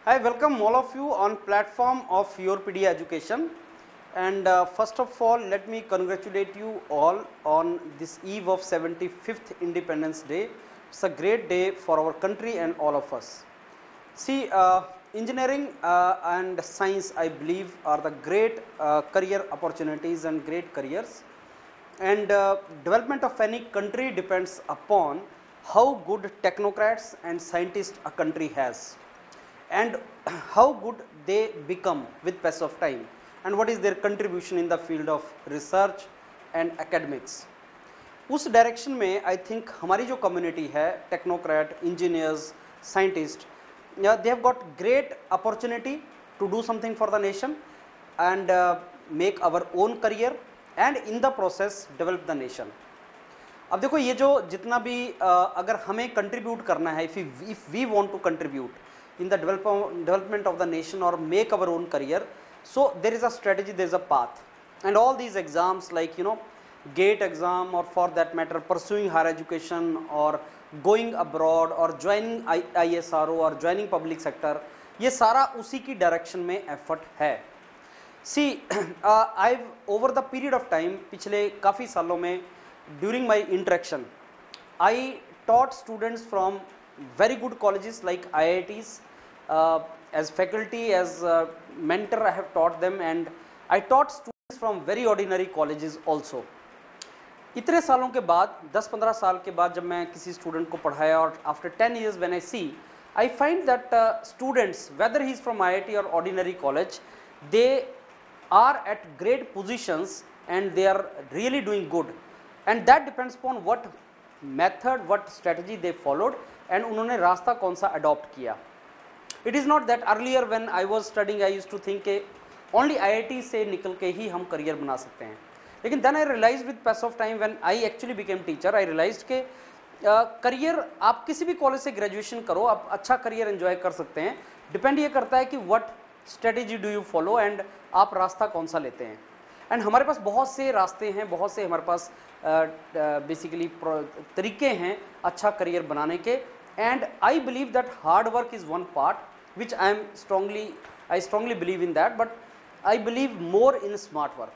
I welcome all of you on platform of YourPedia Education, and first of all let me congratulate you all on this eve of 75th Independence Day. It's a great day for our country and all of us. See, engineering and science, I believe, are the great career opportunities and great careers, and development of any country depends upon how good technocrats and scientists a country has, and how good they become with pass of time, and what is their contribution in the field of research and academics. उस direction में I think हमारी जो community है, technocrat, engineers, scientist, they have got great opportunity to do something for the nation and make our own career and in the process develop the nation. अब देखो ये जो जितना भी अगर हमें कंट्रीब्यूट करना है, if we want to contribute in the development of the nation or make our own career, so there is a strategy, there is a path, and all these exams like GATE exam, or for that matter pursuing higher education or going abroad or joining ISRO or joining public sector, ये सारा उसी की direction में effort है. See, I've over the period of time, पिछले काफ़ी सालों में, during my interaction, I taught students from very good colleges like IITs, as faculty, as mentor I have taught them, and I taught students from very ordinary colleges also. इतने सालों के बाद, 10-15 साल के बाद जब मैं किसी स्टूडेंट को पढ़ाया, और after 10 years when I see, I find that students, whether he is from IIT or ordinary college, they are at great positions and they are really doing good, and that depends upon what method, what strategy they followed and उन्होंने रास्ता कौन सा adopt किया. It is not that earlier when I was studying I used to think कि only IIT से निकल के ही हम करियर बना सकते हैं, लेकिन then I realized with pass of time when I actually became teacher, I realized कि करियर आप किसी भी कॉलेज से ग्रेजुएशन करो, आप अच्छा करियर एंजॉय कर सकते हैं. डिपेंड ये करता है कि what strategy do you follow and आप रास्ता कौन सा लेते हैं. एंड हमारे पास बहुत से रास्ते हैं, बहुत से हमारे पास बेसिकली तरीके हैं अच्छा करियर बनाने के. And I believe that hard work is one part which I strongly believe in that, but I believe more in smart work.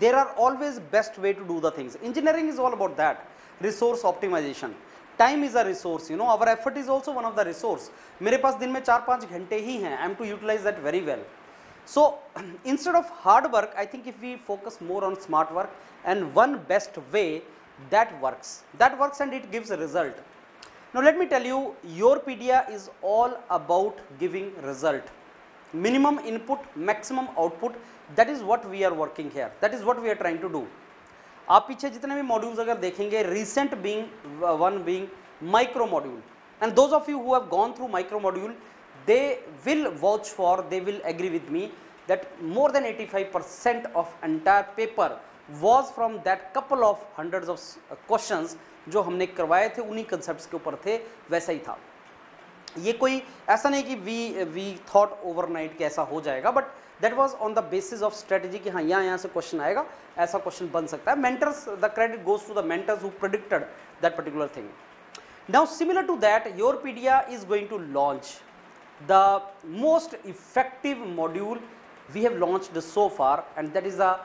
There are always best way to do the things. Engineering is all about that, resource optimization. Time is a resource, our effort is also one of the resource. मेरे पास दिन में 4-5 घंटे ही हैं, I am to utilize that very well. So instead of hard work, I think if we focus more on smart work, and one best way that works and it gives a result. Now let me tell you, YourPedia is all about giving result. Minimum input, maximum output, that is what we are working here, that is what we are trying to do. आप पीछे जितने भी modules अगर देखेंगे, recent being one being micro module, and those of you who have gone through micro module, they will vouch for, they will agree with me that more than 85% of entire paper was from that couple of hundreds of questions जो हमने करवाए थे, उन्हीं concepts के ऊपर थे, वैसा ही था. ये कोई ऐसा नहीं कि वी थॉट ओवरनाइट कि ऐसा हो जाएगा, but that was on the basis of strategy कि हाँ यहाँ से क्वेश्चन आएगा, ऐसा क्वेश्चन बन सकता है. Mentors, the credit goes to the mentors who predicted that particular thing. Now similar to that, YourPedia is going to launch the most effective module we have launched so far, and that is the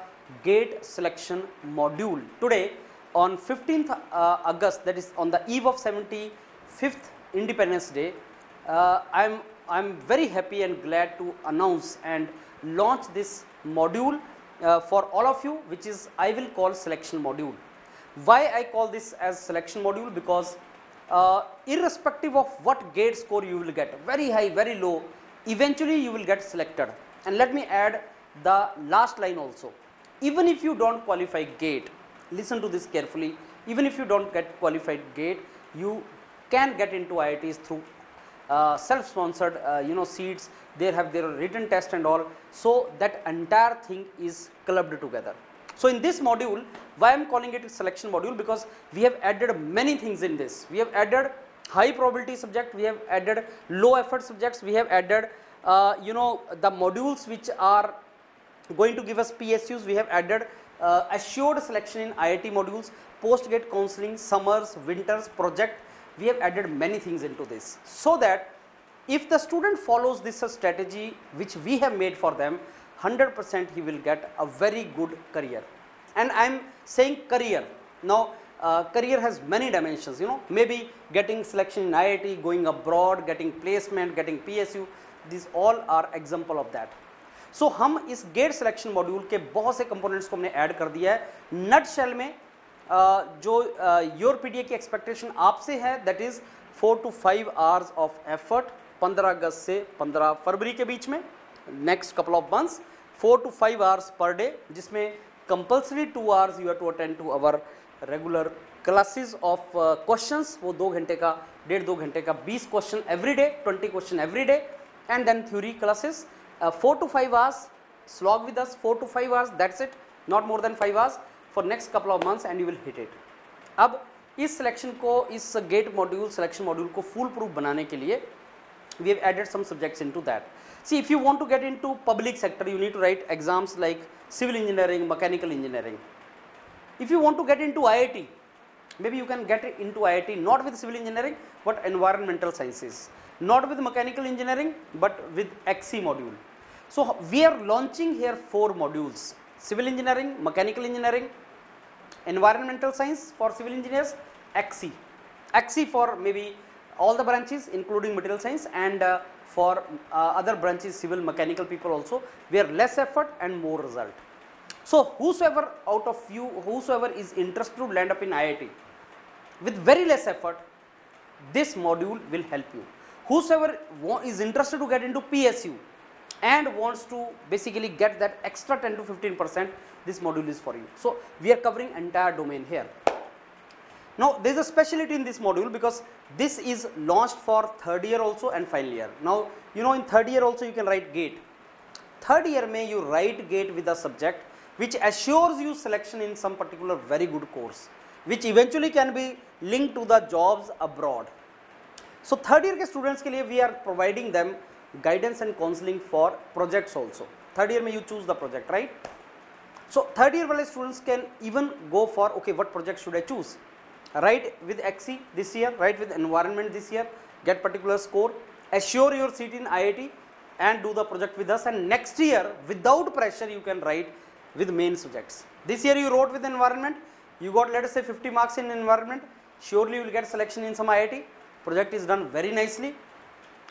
GATE selection module. Today on 15th August, that is on the eve of 75th Independence Day, I'm very happy and glad to announce and launch this module for all of you, which is I will call selection module. Why I call this as selection module? Because irrespective of what GATE score you will get, very high, very low, eventually you will get selected. And let me add the last line also. Even if you don't qualify GATE, listen to this carefully, even if you don't get qualified GATE, you can get into IITs through self-sponsored seats. They have their written test and all, so that entire thing is clubbed together. So in this module, why I am calling it a selection module? Because we have added many things in this. We have added high probability subject, we have added low effort subjects, we have added the modules which are going to give us PSUs, we have added assured selection in IIT modules, post-GATE counseling, summers, winters, project. We have added many things into this, so that if the student follows this strategy which we have made for them, 100% he will get a very good career. And I am saying career. Now, career has many dimensions, you know, maybe getting selection in IIT, going abroad, getting placement, getting PSU, these all are example of that. So हम इस gate selection module के बहुत से components को हमने add कर दिया है. नट शेल में जो योरपीडिया की एक्सपेक्टेशन आपसे है that is 4 to 5 hours of effort 15 अगस्त से 15 फरवरी के बीच में, next couple of months 4 to 5 hours per day, जिसमें compulsory 2 hours you have to attend to our regular classes of questions. वो 2 घंटे का 1.5-2 घंटे का 20 question every day, 20 question every day, and then theory classes 4 to 5 hours. Slog with us 4 to 5 hours, that's it, not more than 5 hours for next couple of months and you will hit it. अब इस selection को, इस gate module selection module को full proof बनाने के लिए we have added some subjects into that. See, if you want to get into public sector, you need to write exams like civil engineering, mechanical engineering. If you want to get into IIT, maybe you can get into IIT not with civil engineering but environmental sciences, not with mechanical engineering but with XE module. So we are launching here 4 modules: civil engineering, mechanical engineering, environmental science for civil engineers, XE for maybe all the branches including material science, and for other branches civil mechanical people also, where less effort and more result. So whosoever out of you, whosoever is interested to land up in IIT with very less effort, this module will help you. Whosoever is interested to get into PSU and wants to basically get that extra 10 to 15%, this module is for you. So we are covering entire domain here. Now there is a specialty in this module because this is launched for 3rd year also and final year. Now you know in 3rd year also you can write GATE. 3rd year may you write GATE with a subject which assures you selection in some particular very good course, which eventually can be linked to the jobs abroad. So 3rd year के students के लिए we are providing them guidance and counseling for projects also. 3rd year में you choose the project, right? So 3rd year वाले students can even go for, okay, what project should I choose? Write with XE this year, write with environment this year, get particular score, assure your seat in IIT and do the project with us, and next year without pressure you can write with main subjects. This year you wrote with environment, you got let us say 50 marks in environment, surely you will get selection in some IIT, project is done very nicely,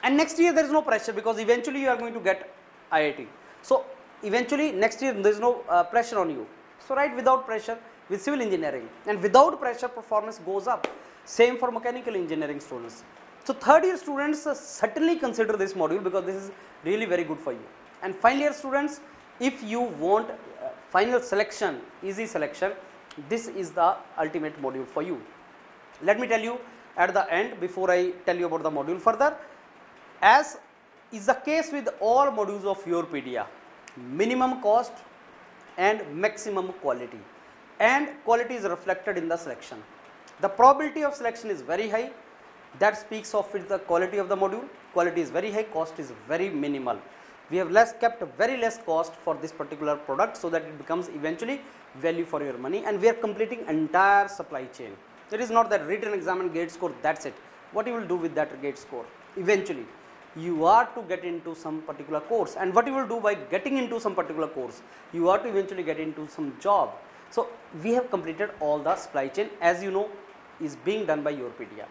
and next year there is no pressure because eventually you are going to get IIT. So eventually next year there is no pressure on you. So write without pressure with civil engineering, and without pressure performance goes up. Same for mechanical engineering students. So 3rd year students certainly consider this module because this is really very good for you. And final year students, if you want final selection, easy selection, this is the ultimate module for you. Let me tell you at the end, before I tell you about the module further, as is the case with all modules of Yourpedia, minimum cost and maximum quality, and quality is reflected in the selection. The probability of selection is very high, that speaks of it, the quality of the module. Quality is very high, cost is very minimal. We have kept very less cost for this particular product so that it becomes eventually value for your money, and we are completing entire supply chain. It is not that written exam and gate score, that's it. What you will do with that gate score? Eventually you are to get into some particular course, and what you will do by getting into some particular course, you are to eventually get into some job. So we have completed all the supply chain, as you know, is being done by Yourpedia.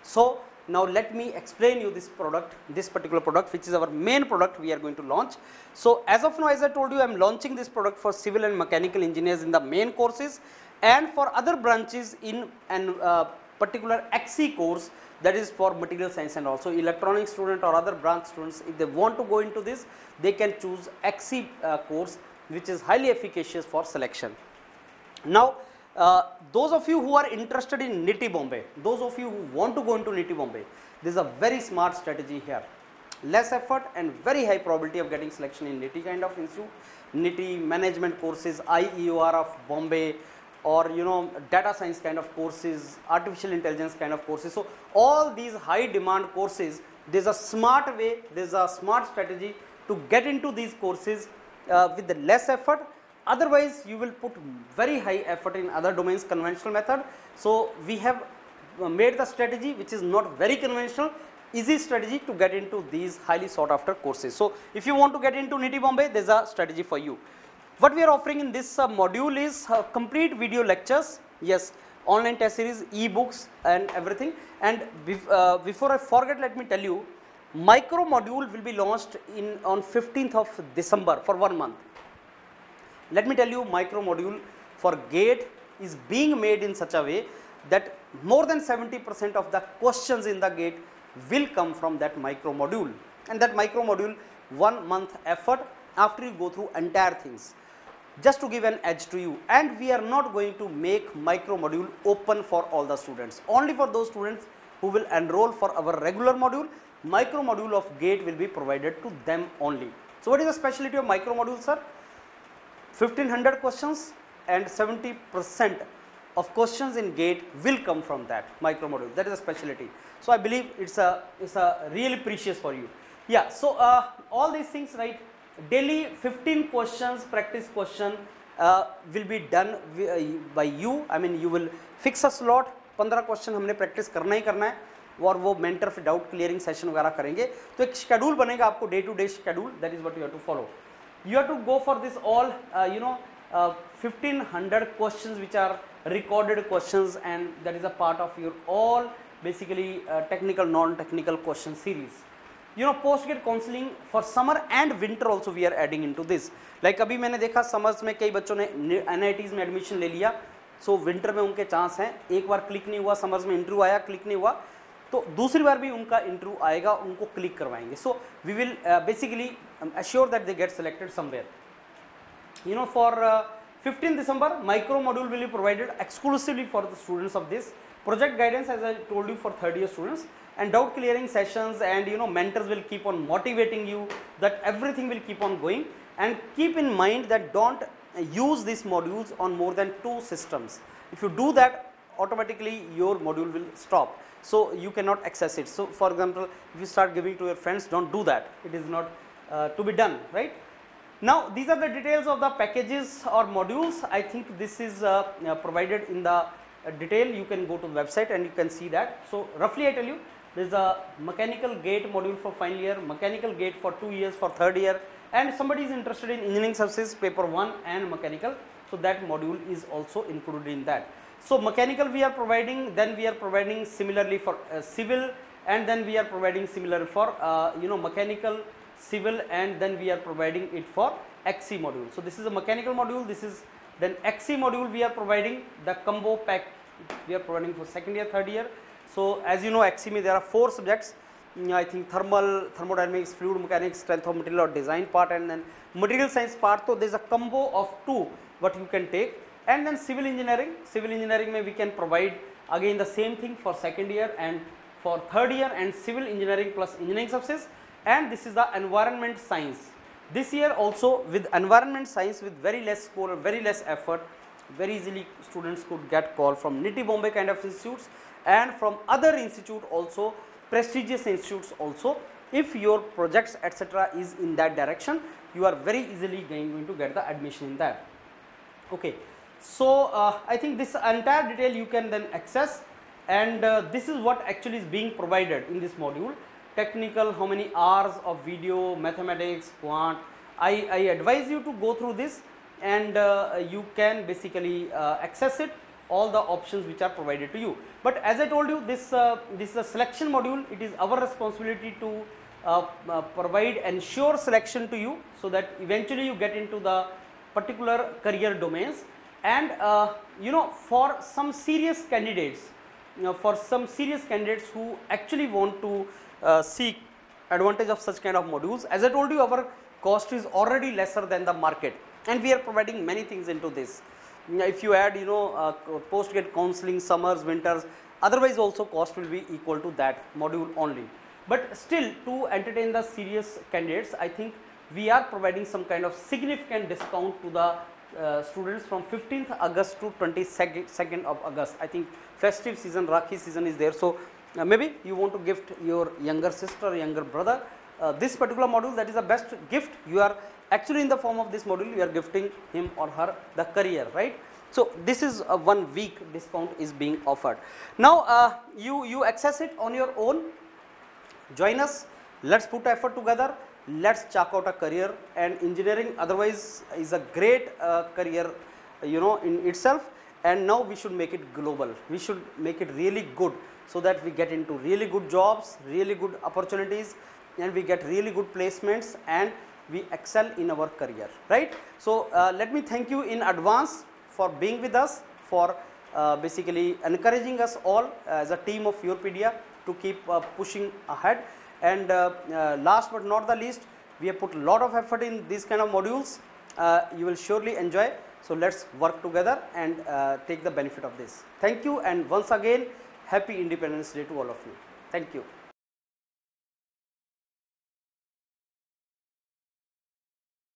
So now let me explain you this product, this particular product, which is our main product we are going to launch. So as of now, as I told you, I am launching this product for civil and mechanical engineers in the main courses, and for other branches in an particular XE course, that is for material science, and also electronic student or other branch students, if they want to go into this, they can choose XE course, which is highly efficacious for selection. Now those of you who are interested in NITI Bombay, those of you who want to go into NITI Bombay, this is a very smart strategy here. Less effort and very high probability of getting selection in NITI kind of institute, NITI management courses, IEOR of Bombay, or you know, data science kind of courses, artificial intelligence kind of courses. So all these high demand courses, there is a smart way, there is a smart strategy to get into these courses with the less effort. Otherwise you will put very high effort in other domains, conventional method. So we have made the strategy which is not very conventional, easy strategy to get into these highly sought after courses. So if you want to get into NITI Bombay, there's a strategy for you. What we are offering in this module is complete video lectures, yes, online test series, e-books and everything. And before I forget, let me tell you, micro module will be launched on 15th of December for 1 month. Let me tell you, micro module for GATE is being made in such a way that more than 70% of the questions in the GATE will come from that micro module, and that micro module 1 month effort after you go through entire things, just to give an edge to you. And we are not going to make micro module open for all the students, only for those students who will enroll for our regular module. Micro module of GATE will be provided to them only. So what is the specialty of micro module, sir? 1500 questions and 70% of questions in GATE will come from that micro module. That is a specialty. So I believe it's a really precious for you. Yeah. So all these things, right? Daily 15 questions, practice question will be done by you. I mean, you will fix a slot. 15 question हमने practice करना ही करना है, और वो mentor फिर doubt clearing session वगैरह करेंगे. तो एक शेड्यूल बनेगा आपको, day to day schedule. That is what you have to follow. You have to go for this all 1500 questions which are recorded questions, and that is a part of your all basically technical non-technical question series. Post-GATE counseling for summer and winter also we are adding into this. Like अभी मैंने देखा summers में कई बच्चों ने NITs में admission ले लिया, सो विंटर में उनके चांस हैं. एक बार क्लिक नहीं हुआ, समर्स में इंटरव्यू आया, क्लिक नहीं हुआ, तो दूसरी बार भी उनका इंटरव्यू आएगा, उनको क्लिक करवाएंगे. So we will basically assure that they get selected somewhere. For 15th December, micro module will be provided exclusively for the students of this. Project guidance, as I told you, for third year students, and doubt clearing sessions, and mentors will keep on motivating you, that everything will keep on going. And keep in mind that don't use these modules on more than 2 systems. If you do that, automatically your module will stop, so you cannot access it. So for example, if you start giving to your friends, don't do that. It is not to be done, right? Now these are the details of the packages or modules. I think this is provided in the detail. You can go to the website and you can see that. So roughly I tell you, there is a mechanical GATE module for final year, mechanical GATE for 2 years for third year, and somebody is interested in engineering services paper 1 and mechanical, so that module is also included in that. So mechanical we are providing, then we are providing similarly for civil, and then we are providing similar for mechanical, civil, and then we are providing it for XC module. So this is a mechanical module, this is then XC module we are providing the combo pack we are providing for second year, third year. So as you know, XC में there are 4 subjects. I think thermodynamics, fluid mechanics, strength of material or design part, and then material science part. So there is a combo of 2 what you can take. And then civil engineering में we can provide again the same thing for second year and for third year, and civil engineering plus engineering services. And this is the environment science. This year also with environment science, with very less score, very less effort, very easily students could get call from NITI Bombay kind of institutes, and from other institute also, prestigious institutes also. If your projects etc. is in that direction, you are very easily going to get the admission in that. Okay. So I think this entire detail you can then access, and this is what actually is being provided in this module. Technical, how many hours of video, mathematics, quant. I advise you to go through this, and you can basically access it, all the options which are provided to you. But as I told you, this is a selection module. It is our responsibility to provide ensure selection to you, so that eventually you get into the particular career domains. And for some serious candidates, who actually want to seek advantage of such kind of modules, as I told you, our cost is already lesser than the market, and we are providing many things into this. If you add post-GATE counseling, summers, winters, otherwise also cost will be equal to that module only. But still, to entertain the serious candidates, I think we are providing some kind of significant discount to the students from 15th August to 22nd of August. I think festive season, Rakhi season is there. So maybe you want to gift your younger sister, younger brother this particular module. That is the best gift. You are actually, in the form of this module, you are gifting him or her the career, right? So this is a 1 week discount is being offered. Now you access it on your own. Join us, let's put effort together, let's chalk out a career. And engineering otherwise is a great career, in itself, and now we should make it global, we should make it really good, so that we get into really good jobs, really good opportunities, and we get really good placements, and we excel in our career, right? So let me thank you in advance for being with us, for basically encouraging us all as a team of Yourpedia to keep pushing ahead. And last but not the least, we have put a lot of effort in these kind of modules. You will surely enjoy. So let's work together and take the benefit of this. Thank you, and once again, happy Independence Day to all of you. Thank you.